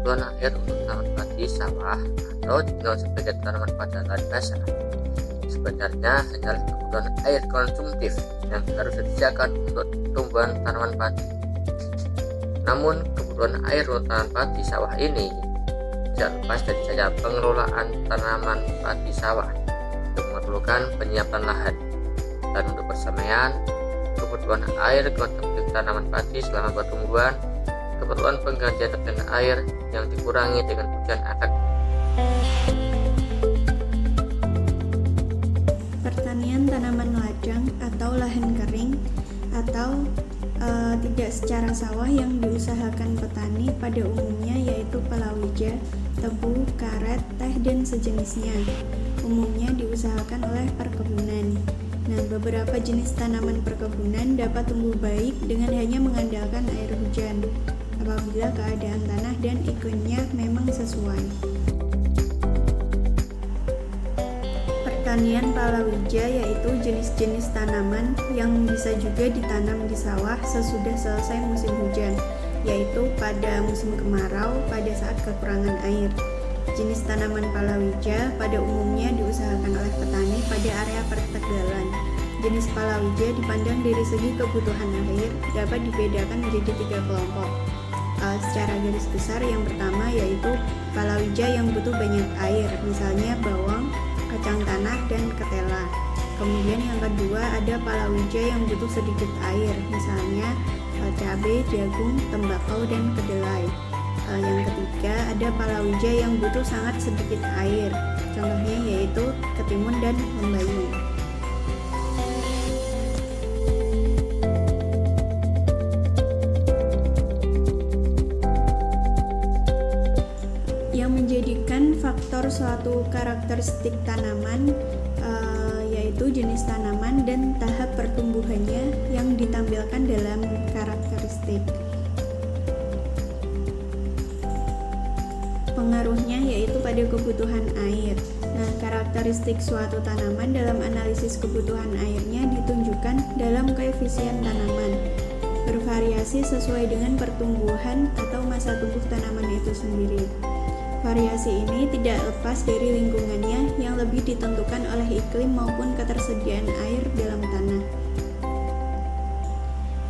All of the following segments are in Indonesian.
kebutuhan air untuk tanaman padi sawah atau dikenal sebagai tanaman pada lahan basah sebenarnya hanyalah kebutuhan air konsumtif yang harus disediakan untuk tumbuhan tanaman padi. Namun kebutuhan air untuk tanaman padi sawah ini tidak lepas dari jasa pengelolaan tanaman padi sawah untuk memerlukan penyiapan lahan dan untuk persemaian kebutuhan air konsumtif tanaman padi selama pertumbuhan, keperluan penggantian tekanan air yang dikurangi dengan hujan akan. Pertanian tanaman ladang atau lahan kering atau tidak secara sawah yang diusahakan petani pada umumnya yaitu palawija, tebu, karet, teh, dan sejenisnya. Umumnya diusahakan oleh perkebunan. Nah, beberapa jenis tanaman perkebunan dapat tumbuh baik dengan hanya mengandalkan air hujan apabila keadaan tanah dan iklimnya memang sesuai. Pertanian palawija yaitu jenis-jenis tanaman yang bisa juga ditanam di sawah sesudah selesai musim hujan, yaitu pada musim kemarau pada saat kekurangan air. Jenis tanaman palawija pada umumnya diusahakan oleh petani pada area pertegalan. Jenis palawija dipandang dari segi kebutuhan air dapat dibedakan menjadi 3 kelompok. Secara garis besar, yang pertama yaitu palawija yang butuh banyak air, misalnya bawang, kacang tanah, dan ketela. Kemudian yang kedua ada palawija yang butuh sedikit air, misalnya cabai, jagung, tembakau, dan kedelai. Yang ketiga ada palawija yang butuh sangat sedikit air, contohnya yaitu ketimun dan membayu. Yang menjadikan faktor suatu karakteristik tanaman yaitu jenis tanaman dan tahap pertumbuhannya yang ditampilkan dalam karakteristik. Pengaruhnya yaitu pada kebutuhan air. Nah, karakteristik suatu tanaman dalam analisis kebutuhan airnya ditunjukkan dalam koefisien tanaman. Bervariasi sesuai dengan pertumbuhan atau masa tumbuh tanaman itu sendiri. Variasi ini tidak lepas dari lingkungannya yang lebih ditentukan oleh iklim maupun ketersediaan air dalam tanah.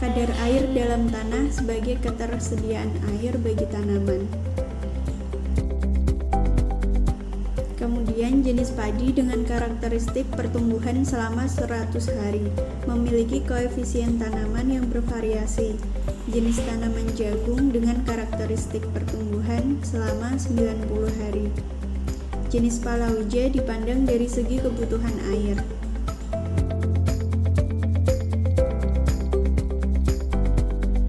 Kadar air dalam tanah sebagai ketersediaan air bagi tanaman. Kemudian jenis padi dengan karakteristik pertumbuhan selama 100 hari memiliki koefisien tanaman yang bervariasi. Jenis tanaman jagung dengan karakteristik pertumbuhan selama 90 hari. Jenis palawija dipandang dari segi kebutuhan air.